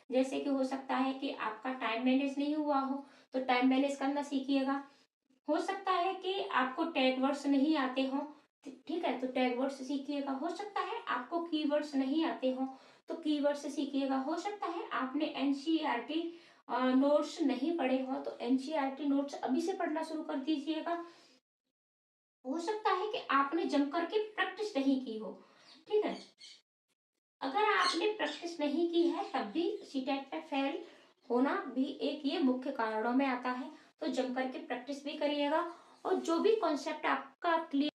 जैसे कि हो सकता है कि आपका टाइम मैनेज नहीं हुआ हो, तो टाइम मैनेज करना सीखिएगा। हो सकता है कि आपको टैग वर्ड्स नहीं आते हो, ठीक है, तो टैग वर्ड्स सीखिएगा। हो सकता है आपको कीवर्ड्स नहीं आते हो, तो कीवर्ड्स सीखिएगा। हो सकता है आपने एनसीईआरटी नोट्स नहीं पढ़े हो, तो एनसीईआरटी नोट्स अभी से पढ़ना शुरू कर दीजिएगा। हो सकता है कि आपने जम करके प्रैक्टिस नहीं की हो, ठीक है। अगर आपने प्रैक्टिस नहीं की है तब भी सीटेट पे फेल होना भी एक ये मुख्य कारणों में आता है, तो जम करके प्रैक्टिस भी करिएगा। और जो भी कॉन्सेप्ट आपका clear.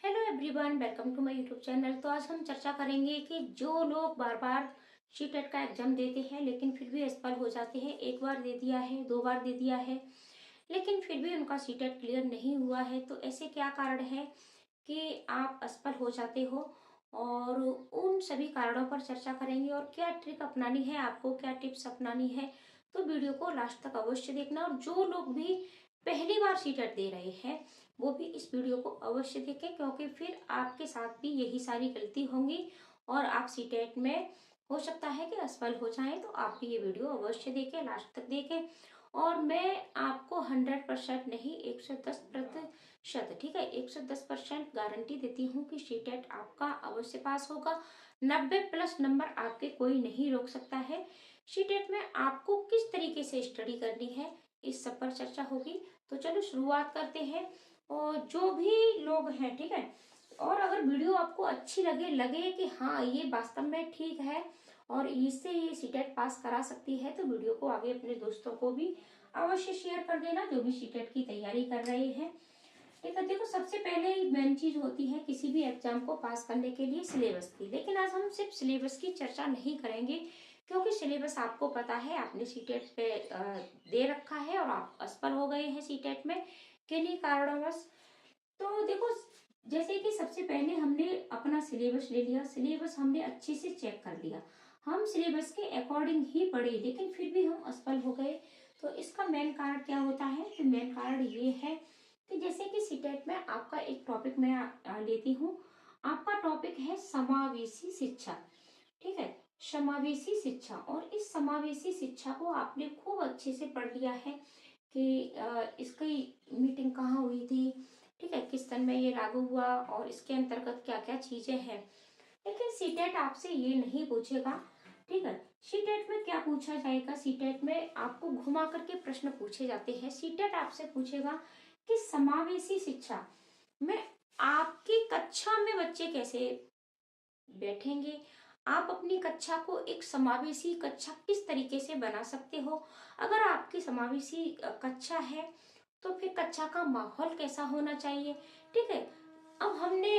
Hello everyone, welcome to my YouTube channel. तो आज हम चर्चा करेंगे कि जो लोग बार बार सीटेट का एग्जाम देते हैं लेकिन फिर भी असफल हो जाते हैं, एक बार दे दिया है, दो बार दे दिया है, लेकिन फिर भी उनका सीटेट क्लियर नहीं हुआ है, तो ऐसे क्या कारण है कि आप असफल हो जाते हो, और उन सभी कारणों पर चर्चा करेंगे और क्या ट्रिक अपनानी है आपको, क्या टिप्स अपनानी है। तो वीडियो को लास्ट तक अवश्य देखना। और जो लोग भी पहली बार सीटेट दे रहे हैं वो भी इस वीडियो को अवश्य देखें, क्योंकि फिर आपके साथ भी यही सारी गलती होंगी और आप सीटेट में हो सकता है कि असफल हो जाएं। तो आप भी ये वीडियो अवश्य देखें, लास्ट तक देखें। और मैं आपको 100% नहीं, 110%, ठीक है, 110% गारंटी देती हूँ कि सीटेट आपका अवश्य पास होगा। 90+ नंबर आपके कोई नहीं रोक सकता है। सीटेट में आपको किस तरीके से स्टडी करनी है इस सब पर चर्चा होगी। तो चलो शुरुआत करते हैं। और जो भी लोग हैं, ठीक है, और अगर वीडियो आपको अच्छी लगे, लगे कि हाँ ये वास्तव में ठीक है और इससे ये सीटेट पास करा सकती है, तो वीडियो को आगे अपने दोस्तों को भी अवश्य शेयर कर देना जो भी सीटेट की तैयारी कर रहे हैं। ठीक है, देखो सबसे पहले मेन चीज होती है किसी भी एग्जाम को पास करने के लिए सिलेबस की। लेकिन आज हम सिर्फ सिलेबस की चर्चा नहीं करेंगे, क्योंकि सिलेबस आपको पता है, आपने सीटेट पे दे रखा है और आप असफल हो गए हैं सीटेट में किन्हीं कारणवश। तो देखो, जैसे कि सबसे पहले हमने अपना सिलेबस ले लिया, सिलेबस हमने अच्छे से चेक कर लिया, हम सिलेबस के अकॉर्डिंग ही पढ़े, लेकिन फिर भी हम असफल हो गए। तो इसका मेन कारण क्या होता है? तो मेन कारण ये है कि जैसे कि सीटेट में आपका एक टॉपिक मैं लेती हूँ। आपका टॉपिक है समावेशी शिक्षा, ठीक है, समावेशी शिक्षा। और इस समावेशी शिक्षा को आपने खूब अच्छे से पढ़ लिया है कि इसकी मीटिंग कहाँ हुई थी, ठीक है, किस सन में ये लागू हुआ और इसके अंतर्गत क्या क्या चीजें हैं। लेकिन सीटेट आपसे ये नहीं पूछेगा, ठीक है। सीटेट में क्या पूछा जाएगा? सीटेट में आपको घुमा करके प्रश्न पूछे जाते हैं। सीटेट आपसे पूछेगा कि समावेशी शिक्षा में आपकी कक्षा में बच्चे कैसे बैठेंगे, आप अपनी कक्षा को एक समावेशी कक्षा किस तरीके से बना सकते हो। अगर आपकी समावेशी कक्षा है तो फिर कक्षा का माहौल कैसा होना चाहिए, ठीक है। अब हमने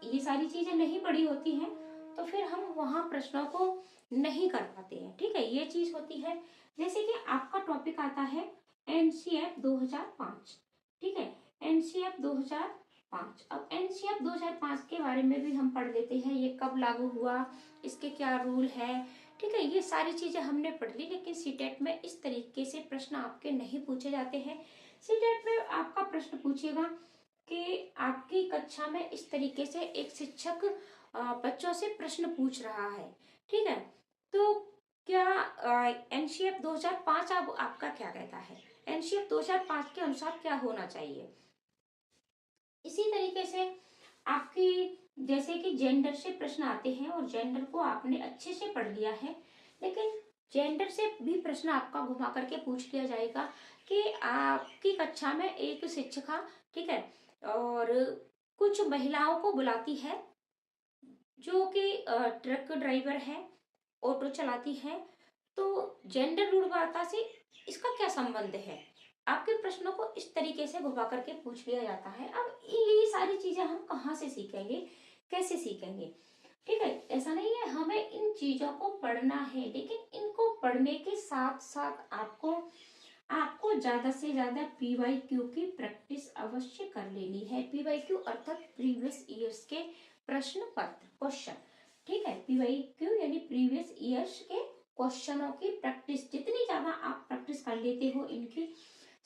ये सारी चीजें नहीं पढ़ी होती हैं, तो फिर हम वहां प्रश्नों को नहीं कर पाते हैं, ठीक है, ये चीज होती है। जैसे कि आपका टॉपिक आता है एनसीएफ 2005, ठीक है, एनसीएफ 2005। अब एनसीएफ 2005 के बारे में भी हम पढ़ लेते हैं, ये कब लागू हुआ, इसके क्या रूल है, ठीक है, ये सारी चीजें हमने पढ़ ली। लेकिन सीटेट में इस तरीके से प्रश्न आपके नहीं पूछे जाते हैं। सीटेट में आपका प्रश्न पूछेगा कि आपकी कक्षा में इस तरीके से एक शिक्षक बच्चों से प्रश्न पूछ रहा है, ठीक है, तो क्या एनसीएफ 2005 अब आपका क्या कहता है, एनसीएफ 2005 के अनुसार क्या होना चाहिए। इसी तरीके से आपकी जैसे कि जेंडर से प्रश्न आते हैं और जेंडर को आपने अच्छे से पढ़ लिया है, लेकिन जेंडर से भी प्रश्न आपका घुमा करके पूछ लिया जाएगा कि आपकी कक्षा में एक शिक्षिका, ठीक है, और कुछ महिलाओं को बुलाती है जो कि ट्रक ड्राइवर है, ऑटो चलाती है, तो जेंडर रूढ़वार्ता से इसका क्या संबंध है। आपके प्रश्नों को इस तरीके से घुमा करके पूछ लिया जाता है। अब ये सारी चीजें हम कहाँ से सीखेंगे, कैसे सीखेंगे, ठीक है। ऐसा नहीं है, हमें इन चीजों को पढ़ना है, लेकिन इनको पढ़ने के साथ साथ आपको आपको ज्यादा से ज्यादा पीवाईक्यू की प्रैक्टिस अवश्य कर लेनी है। पीवाईक्यू अर्थात प्रीवियस ईयर्स के प्रश्न पत्र, क्वेश्चन, ठीक है, पीवाईक्यू यानी प्रीवियस ईयर्स के क्वेश्चनों की प्रैक्टिस, जितनी ज्यादा आप प्रैक्टिस कर लेते हो इनकी,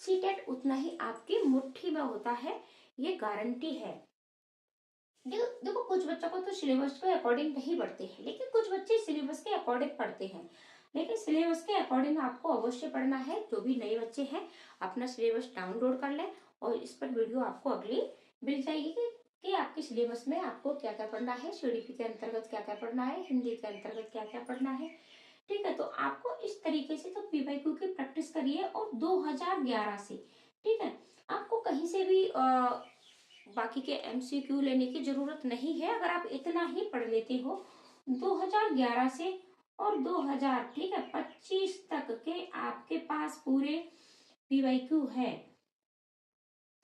सीटेट उतना ही आपकी मुट्ठी में होता है, ये गारंटी है। देखो देखो कुछ बच्चों को तो सिलेबस के अकॉर्डिंग नहीं पढ़ते हैं, लेकिन कुछ बच्चे सिलेबस के अकॉर्डिंग पढ़ते हैं। लेकिन सिलेबस के अकॉर्डिंग आपको अवश्य पढ़ना है। जो भी नए बच्चे हैं अपना सिलेबस डाउनलोड कर लें, और इस पर वीडियो आपको अगली मिल जाएगी कि आपके सिलेबस में आपको क्या क्या पढ़ना है, सीडीपी के अंतर्गत क्या क्या पढ़ना है, हिंदी के अंतर्गत क्या क्या पढ़ना है। ठीक है, तो आपको इस तरीके से तो पीवाईक्यू की प्रैक्टिस करिए। और 2011 से, ठीक है, आपको कहीं से भी बाकी के एमसीक्यू लेने की जरूरत नहीं है। अगर आप इतना ही पढ़ लेते हो 2011 से और 2000, ठीक है, 25 तक के आपके पास पूरे पीवाईक्यू है।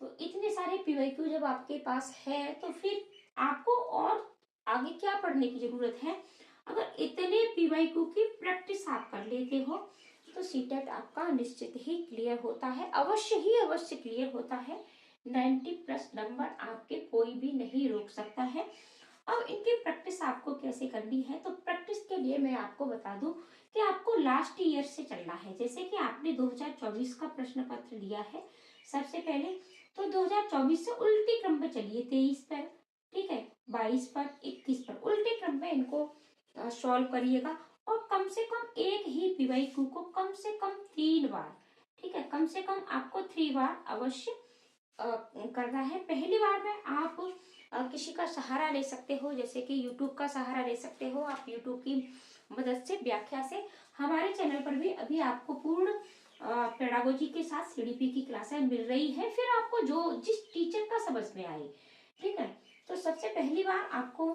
तो इतने सारे पीवाईक्यू जब आपके पास है तो फिर आपको और आगे क्या पढ़ने की जरूरत है। अगर इतने पीवाईक्यू की प्रैक्टिस आप कर लेते हो तो सीटेट आपका निश्चित ही क्लियर होता है, अवश्य ही अवश्य क्लियर होता है। 90+ नंबर आपके कोई भी नहीं रोक सकता है। अब इनकी प्रैक्टिस आपको कैसे करनी है, तो प्रैक्टिस के लिए मैं आपको बता दूं कि आपको लास्ट ईयर से चलना है। जैसे कि आपने 2024 का प्रश्न पत्र लिया है सबसे पहले, तो 2024 से उल्टे क्रम में चलिए। 23 पर, ठीक है, 22 पर, 21 पर उल्टे क्रम में इनको सॉल्व करिएगा। और कम से कम एक ही पीवाईक्यू को कम से कम 3 बार, ठीक है, कम से कम आपको 3 बार अवश्य करना है। पहली बार में आप किसी का सहारा ले सकते हो, जैसे कि यूट्यूब का सहारा ले सकते हो। आप यूट्यूब की मदद से, व्याख्या से, हमारे चैनल पर भी अभी आपको पूर्ण पेडागोजी के साथ सीडीपी की क्लासें मिल रही है। फिर आपको जो जिस टीचर का समझ में आए, ठीक है, तो सबसे पहली बार आपको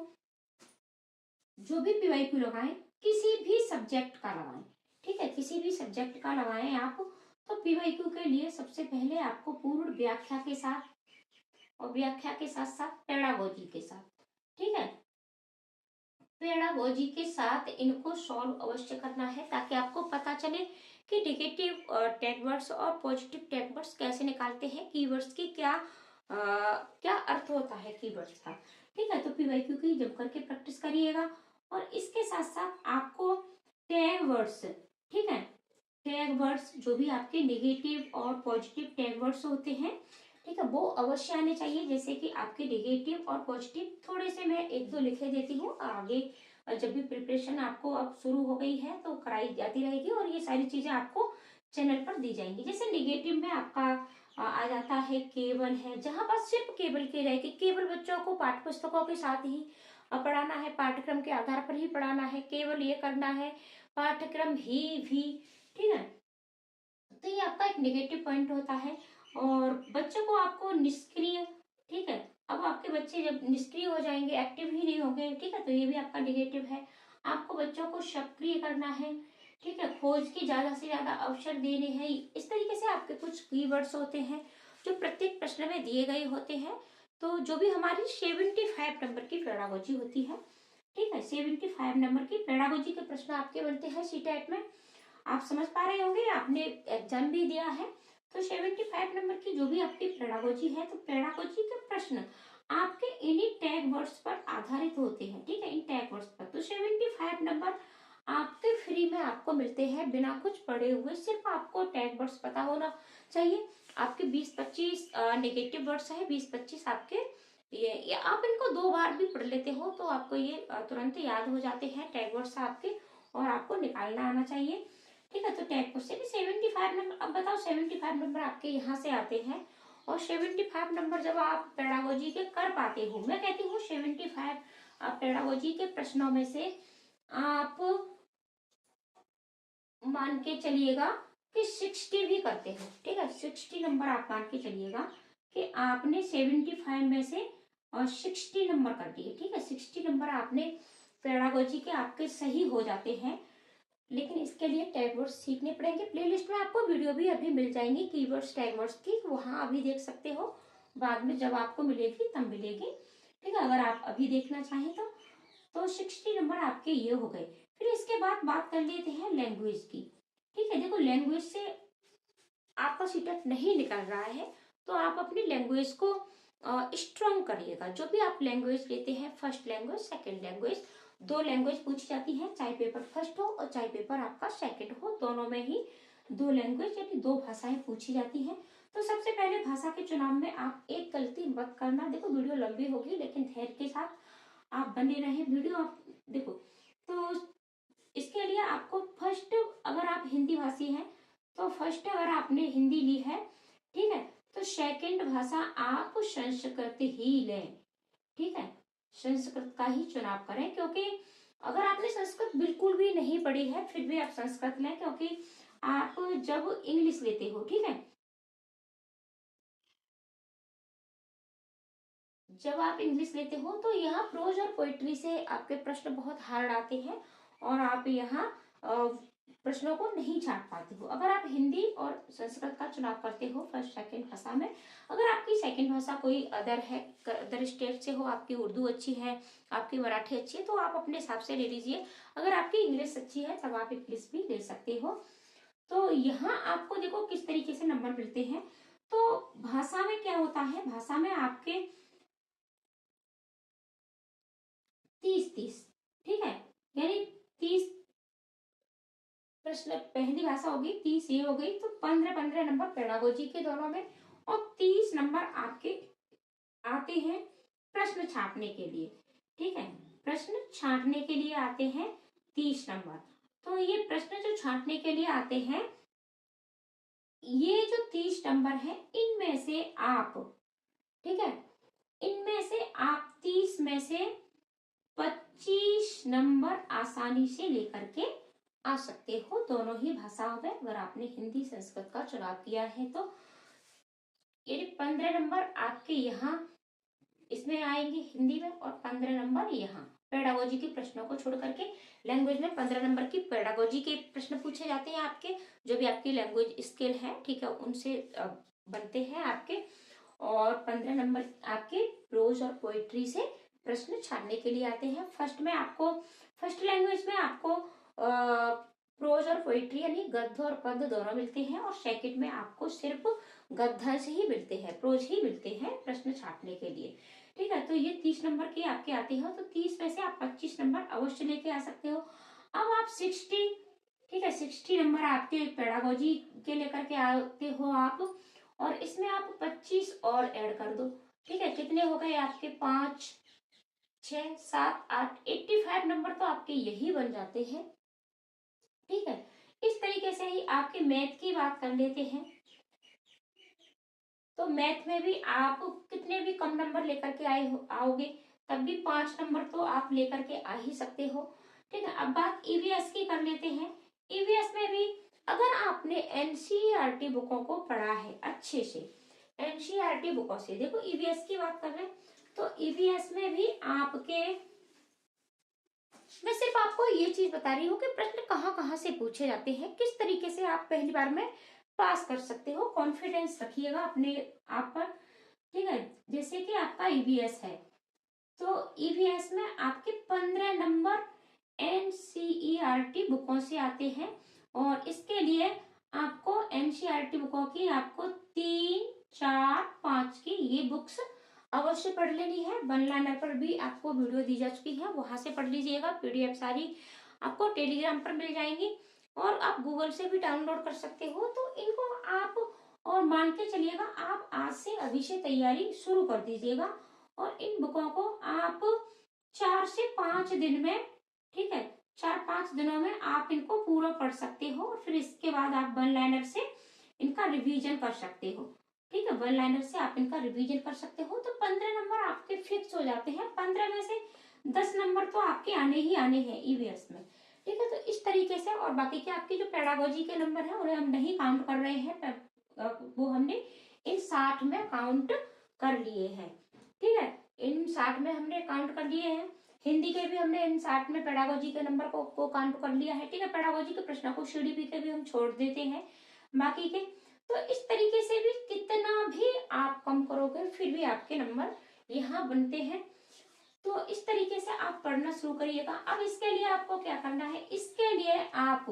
जो भी पीवाईक्यू लगाएं किसी भी सब्जेक्ट का लगाएं, ठीक है, किसी भी सब्जेक्ट का लगाएं आप। तो पीवाईक्यू के लिए सबसे पहले आपको पूर्ण व्याख्या के साथ, और व्याख्या के साथ साथ पेडागोजी के साथ, ठीक है, पेडागोजी के साथ इनको सॉल्व अवश्य करना है, ताकि आपको पता चले कि नेगेटिव टैग वर्ड्स और पॉजिटिव टैग वर्ड्स कैसे निकालते हैं, कीवर्ड्स की क्या अर्थ होता है कीवर्ड्स का। ठीक है, तो पीवाईक्यू की जम करके प्रैक्टिस करिएगा। और इसके साथ साथ आपको टैग वर्ड्स, ठीक है, टैग वर्ड्स जो भी आपके नेगेटिव और पॉजिटिव टैग वर्ड्स होते हैं, ठीक है, वो अवश्य आने चाहिए। जैसे कि आपके नेगेटिव और पॉजिटिव थोड़े से मैं एक दो लिखे देती हूँ आगे, जब भी प्रिपरेशन आपको अब शुरू हो गई है तो कराई जाती रहेगी, और ये सारी चीजें आपको चैनल पर दी जाएंगी। जैसे नेगेटिव में आपका आ जाता है केवल है, जहां पर सिर्फ केवल के रहेगी। केवल बच्चों को पाठ्य पुस्तकों के साथ ही पढ़ाना है, पाठ्यक्रम के आधार पर ही पढ़ाना है, केवल ये करना है, पाठ्यक्रम ही भी, ठीक है, तो ये आपका एक नेगेटिव पॉइंट होता है। और बच्चों को आपको निष्क्रिय, ठीक है, अब आपके बच्चे जब निष्क्रिय हो जाएंगे, एक्टिव ही नहीं होंगे, ठीक है, तो ये भी आपका नेगेटिव है। आपको बच्चों को सक्रिय करना है, ठीक है, खोज की ज्यादा से ज्यादा अवसर देने हैं। इस तरीके से आपके कुछ कीवर्ड्स होते हैं जो प्रत्येक प्रश्न में दिए गए होते हैं। तो जो भी हमारी 75 नंबर की पेडागोजी होती है, ठीक है, 75 नंबर की पेडागोजी के प्रश्न आपके बनते हैं सीटेट में। आप समझ पा रहे होंगे, आपने एग्जाम भी दिया है। तो 75 नंबर की जो भी आपकी पेडागोजी है, तो पेडागोजी के प्रश्न आपके इन्हीं टैग वर्ड्स पर आधारित होते हैं, ठीक है, इन टैग वर्ड्स पर। तो 75 नंबर आपके फ्री में आपको मिलते हैं बिना कुछ पढ़े हुए। सिर्फ आपको टैग वर्ड्स पता होना चाहिए। आपके 20-25 नेगेटिव वर्ड्स है, 20-25 आपके ये आप इनको 2 बार भी पढ़ लेते हो तो आपको ये तुरंत याद हो जाते हैं टैग वर्ड्स आपके, और आपको निकालना आना चाहिए। ठीक है, तो टैग क्वेश्चन 75 नंबर। अब बताओ 75 नंबर आपके यहाँ से आते हैं, और 75 नंबर जब आप पेडागोजी के कर पाते हो, मैं कहती हूँ 75 पेडागोजी के प्रश्नों में से आप मान के चलिएगा कि 60 भी करते हो, ठीक है, 60 नंबर आप मान के चलिएगा कि आपने 75 में से 60 नंबर कर दिए, ठीक है, 60 नंबर आपने पेडागोजी के आपके सही हो जाते हैं। लेकिन इसके लिए टैग वर्ड्स सीखने पड़ेंगे। प्लेलिस्ट में आपको वीडियो भी अभी मिल जाएंगी कीवर्ड्स टैग वर्ड्स की, वहां अभी देख सकते हो, बाद में जब आपको मिलेगी तब मिलेगी, ठीक है, अगर आप अभी देखना चाहें तो 60 नंबर आपके ये हो गए। फिर इसके बाद बात कर लेते हैं लैंग्वेज की। ठीक है, देखो लैंग्वेज से आपका सीटेट नहीं निकल रहा है तो आप अपनी लैंग्वेज को स्ट्रॉन्ग करिएगा। जो भी आप लैंग्वेज लेते हैं, first language, second language, 2 language पूछी जाती है, चाहे पेपर फर्स्ट हो और चाहे पेपर आपका सेकंड हो, दोनों में ही दो लैंग्वेज यानी दो भाषाएं पूछी जाती हैं। तो सबसे पहले भाषा के चुनाव में आप एक गलती मत करना। देखो वीडियो लंबी होगी लेकिन धैर्य के साथ आप बने रहे वीडियो। आप देखो, तो इसके लिए आपको फर्स्ट, अगर आप हिंदी भाषी हैं तो फर्स्ट अगर आपने हिंदी ली है, ठीक है, तो सेकंड भाषा आप संस्कृत ही लें। ठीक है, संस्कृत का ही चुनाव करें, क्योंकि अगर आपने संस्कृत बिल्कुल भी नहीं पढ़ी है फिर भी आप संस्कृत लें, क्योंकि आप जब इंग्लिश लेते हो, ठीक है, जब आप इंग्लिश लेते हो तो यहाँ प्रोज और पोइट्री से आपके प्रश्न बहुत हार्ड आते हैं और आप यहाँ प्रश्नों को नहीं छाट पाते हो। अगर आप हिंदी और संस्कृत का चुनाव करते हो फर्स्ट सेकंड भाषा में, अगर आपकी सेकंड भाषा कोई अदर है, अदर स्टेट से हो, आपकी उर्दू अच्छी है, आपकी मराठी अच्छी है, तो आप अपने हिसाब से ले लीजिए। अगर आपकी इंग्लिश अच्छी है तब आप इंग्लिश भी ले सकते हो। तो यहाँ आपको देखो किस तरीके से नंबर मिलते हैं। तो भाषा में क्या होता है, भाषा में आपके 30-30, ठीक है, यानी 30 प्रश्न पहली भाषा होगी, 30 ये हो गई, तो 15-15 नंबर पेडागोजी के दोनों में और 30 नंबर आपके आते हैं प्रश्न छापने के लिए। ठीक है, प्रश्न छांटने के लिए आते हैं 30 नंबर। तो ये प्रश्न जो छांटने के लिए आते हैं, ये जो 30 नंबर है इनमें से आप, ठीक है, इनमें से आप 30 में से 25 नंबर आसानी से लेकर के आ सकते हो दोनों ही भाषाओं में। अगर आपने हिंदी संस्कृत का चुनाव किया है तो ये 15 नंबर आपके यहाँ इसमें आएंगे हिंदी में और 15 नंबर यहाँ पेडागोजी के प्रश्नों को छोड़ करके। लैंग्वेज में 15 नंबर की पेडागोजी के प्रश्न पूछे जाते हैं आपके, जो भी आपकी लैंग्वेज स्किल है, ठीक है, उनसे बनते हैं आपके। और 15 नंबर आपके प्रोज और पोइट्री से प्रश्न छानने के लिए आते हैं। फर्स्ट में आपको, फर्स्ट लैंग्वेज में आपको प्रोज और पोइट्री यानी गद्य और पद्य दोनों मिलते हैं और सेकंड में आपको सिर्फ गद्य से ही मिलते हैं, प्रोज ही मिलते हैं प्रश्न छाटने के लिए। ठीक है, तो ये 30 नंबर के आपके आते हैं, तो 30 में से आप 25 नंबर अवश्य लेके आ सकते हो। अब आप 60, ठीक है, 60 नंबर आपके पेडागोजी के लेकर के आते हो आप, और इसमें आप 25 और ऐड कर दो। ठीक है, कितने हो गए आपके, 5, 6, 7, 8, 85 नंबर तो आपके यही बन जाते हैं। ठीक है, इस तरीके से ही आपके मैथ की बात कर लेते हैं। तो मैथ में भी आप कितने भी कम नंबर लेकर के आओगे तब भी 5 नंबर तो आप लेकर के आ ही सकते हो। ठीक है, अब बात ईवीएस की कर लेते हैं। ईवीएस में भी अगर आपने एनसीईआरटी बुकों को पढ़ा है अच्छे से, एनसीईआरटी बुकों से, देखो ईवीएस की बात कर रहे हैं, तो ईवीएस में भी आपके, मैं सिर्फ आपको ये चीज बता रही हूँ कि प्रश्न कहाँ कहाँ से पूछे जाते हैं, किस तरीके से आप पहली बार में पास कर सकते हो। कॉन्फिडेंस रखिएगा अपने आप पर। ठीक है, जैसे कि आपका ईवीएस है, तो ईवीएस में आपके 15 नंबर एनसीईआरटी बुकों से आते हैं और इसके लिए आपको एनसीईआरटी बुकों की आपको 3, 4, 5 की ये बुक्स अवश्य पढ़ लेनी है। वन लाइनर पर भी आपको वीडियो दी जा चुकी है, वहां से पढ़ लीजिएगा। पीडीएफ सारी आपको टेलीग्राम पर मिल जाएंगी और आप गूगल से भी डाउनलोड कर सकते हो। तो इनको आप, और मान के चलिएगा आप आज से अभी से तैयारी शुरू कर दीजिएगा और इन बुकों को आप 4 से 5 दिन में, ठीक है, 4-5 दिनों में आप इनको पूरा पढ़ सकते हो और फिर इसके बाद आप वन लाइनर से इनका रिवीजन कर सकते हो। ठीक है, वन लाइनर से आप इनका रिवीजन कर सकते हो। तो 15 नंबर आपके फिक्स हो जाते हैं। 15 में से 10 नंबर तो आपके आने ही आने हैं ईवीएस में। ठीक है, तो इस तरीके से, और बाकी के आपकी जो पेडागोजी के नंबर है उन्हें हम नहीं काउंट कर रहे हैं, वो हमने इन 60 में काउंट कर लिए हैं। ठीक है, इन 60 में हमने काउंट कर लिए हैं। हिंदी के भी हमने इन 60 में पेडागोजी के नंबर को काउंट कर लिया है। ठीक है, पेडागोजी के प्रश्नों को सीडीपी के भी हम छोड़ देते हैं बाकी के। तो इस तरीके से भी कितना भी आप कम करोगे फिर भी आपके नंबर यहाँ बनते हैं। तो इस तरीके से आप पढ़ना शुरू करिएगा। अब इसके लिए आपको क्या करना है, इसके लिए आप,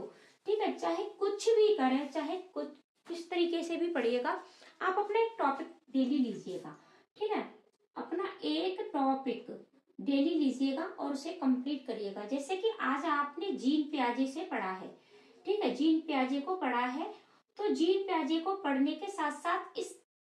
ठीक है, चाहे कुछ भी करें, चाहे कुछ किस तरीके से भी पढ़िएगा, आप अपना एक टॉपिक डेली लीजिएगा। ठीक है, अपना एक टॉपिक डेली लीजिएगा और उसे कंप्लीट करिएगा। जैसे कि आज आपने जीन पियाजे से पढ़ा है, ठीक है, जीन पियाजे को पढ़ा है तो जीन पियाजे को पढ़ने के साथ साथ इस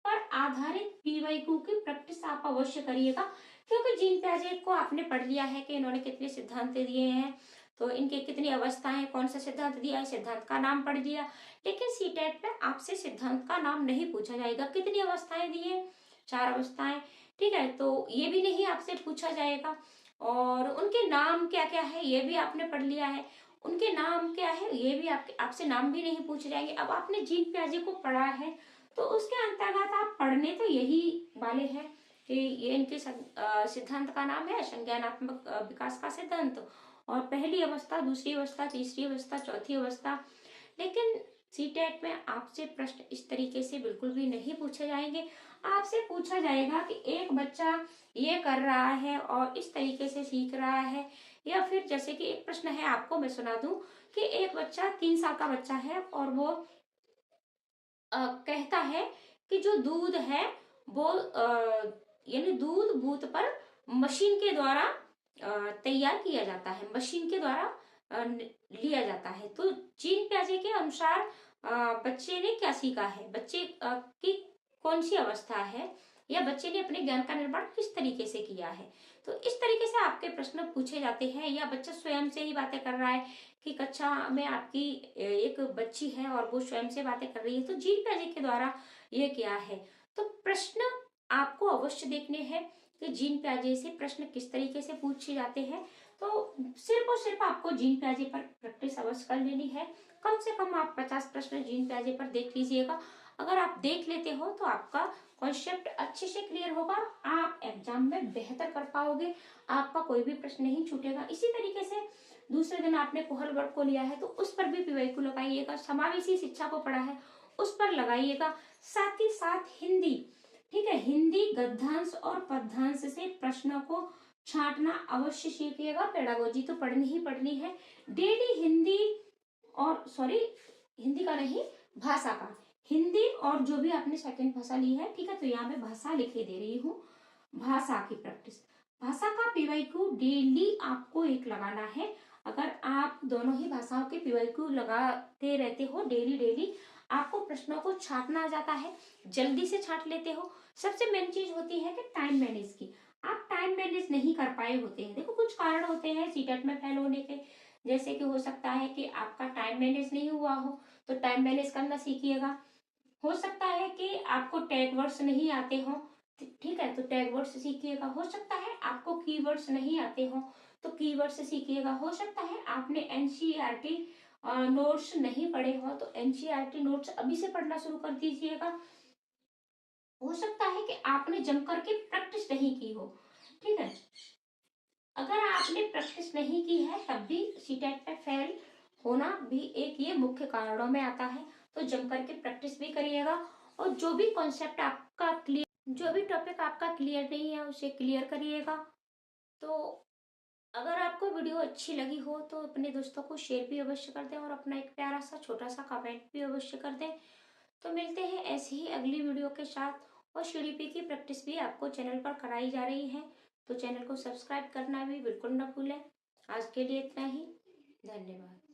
पर आधारित पीवाईक्यू की प्रैक्टिस आप अवश्य करिएगा, क्योंकि जीन पियाजे को आपने पढ़ लिया है कि इन्होंने कितने सिद्धांत दिए हैं, तो इनके कितनी अवस्थाएं, कौन सा सिद्धांत दिया है, सिद्धांत का नाम पढ़ लिया। लेकिन सीटेट में आपसे सिद्धांत का नाम नहीं पूछा जाएगा। कितनी अवस्थाएं दी है? 4 अवस्थाएं। ठीक है, तो ये भी नहीं आपसे पूछा जाएगा। और उनके नाम क्या क्या है ये भी आपने पढ़ लिया है। उनके नाम क्या है ये भी आपसे नाम भी नहीं पूछे जाएंगे। अब आपने जीन पियाजे को पढ़ा है तो उसके अंतर्गत आप पढ़ने तो यही वाले हैं कि ये इनके सिद्धांत का नाम है संज्ञानात्मक विकास का सिद्धांत, और पहली अवस्था, दूसरी अवस्था, तीसरी अवस्था, चौथी अवस्था। लेकिन सीटेट में आपसे प्रश्न इस तरीके से बिल्कुल भी नहीं पूछे जाएंगे। आपसे पूछा जाएगा कि एक बच्चा ये कर रहा है और इस तरीके से सीख रहा है, या फिर जैसे कि एक प्रश्न है, आपको मैं सुना दूं कि एक बच्चा 3 साल का बच्चा है और वो कहता है कि जो दूध है वो यानी दूध बूथ पर मशीन के द्वारा तैयार किया जाता है, मशीन के द्वारा लिया जाता है। तो जीन पियाजे के अनुसार बच्चे ने क्या सीखा है, बच्चे की कौन सी अवस्था है, या बच्चे ने अपने ज्ञान का निर्माण किस तरीके से किया है। तो इस तरीके से आपके प्रश्न पूछे जाते हैं। या बच्चा स्वयं से ही बातें कर रहा है कि कक्षा में आपकी एक बच्ची है और वो स्वयं से बातें कर रही है, तो जीन पियाजे के द्वारा ये क्या है। तो प्रश्न आपको अवश्य देखने हैं कि जीन पियाजे से प्रश्न किस तरीके से पूछे जाते हैं। तो सिर्फ और सिर्फ आपको जीन पियाजे पर प्रैक्टिस अवश्य कर लेनी है। कम से कम आप 50 प्रश्न जीन पियाजे पर देख लीजिएगा। अगर आप देख लेते हो तो आपका कॉन्सेप्ट अच्छे से क्लियर होगा, आप एग्जाम में बेहतर कर पाओगे, आपका कोई भी प्रश्न नहीं छूटेगा। इसी तरीके से दूसरे दिन आपने कोहल वर्ग को लिया है तो उस पर भी पीवाईक्यू लगाइएगा। समावेशी शिक्षा को पढ़ा है उस पर लगाइएगा। साथ ही साथ हिंदी, ठीक है, हिंदी गद्यांश और पद्यांश से प्रश्नों को छांटना अवश्य सीखिएगा। पेडागोजी तो पढ़नी ही पढ़नी है डेली। हिंदी और हिंदी का नहीं, भाषा का, हिंदी और जो भी आपने सेकंड भाषा ली है, ठीक है, तो यहाँ पे भाषा लिखे दे रही हूँ, भाषा की प्रैक्टिस, भाषा का पीवाईक्यू डेली आपको एक लगाना है। अगर आप दोनों ही भाषाओं के पीवाईक्यू लगाते रहते हो डेली डेली, आपको प्रश्नों को छांटना आ जाता है, जल्दी से छांट लेते हो। सबसे मेन चीज होती है कि टाइम मैनेज की। आप टाइम मैनेज नहीं कर पाए होते हैं। देखो कुछ कारण होते हैं सीटेट में फेल होने के, जैसे कि हो सकता है कि आपका टाइम मैनेज नहीं हुआ हो, तो टाइम मैनेज करना सीखिएगा। हो सकता है कि आपको टैग वर्ड्स नहीं आते हो, ठीक है, तो टैग वर्ड्स सीखिएगा। हो सकता है आपको कीवर्ड्स नहीं आते हो, तो कीवर्ड्स सीखिएगा। हो सकता है आपने एनसीईआरटी नोट्स नहीं पढ़े हो, तो एनसीईआरटी नोट्स अभी से पढ़ना शुरू कर दीजिएगा। हो सकता है कि आपने जम करके प्रैक्टिस नहीं की हो, ठीक है। अगर आपने प्रैक्टिस नहीं की है तब भी सीटेट पे फेल होना भी एक ये मुख्य कारणों में आता है। तो जम करके प्रैक्टिस भी करिएगा, और जो भी कॉन्सेप्ट आपका क्लियर, जो भी टॉपिक आपका क्लियर नहीं है उसे क्लियर करिएगा। तो अगर आपको वीडियो अच्छी लगी हो तो अपने दोस्तों को शेयर भी अवश्य कर दें, और अपना एक प्यारा सा छोटा सा कमेंट भी अवश्य कर दें। तो मिलते हैं ऐसी ही अगली वीडियो के साथ। और सीडीपी की प्रैक्टिस भी आपको चैनल पर कराई जा रही है, तो चैनल को सब्सक्राइब करना भी बिल्कुल ना भूलें। आज के लिए इतना ही, धन्यवाद।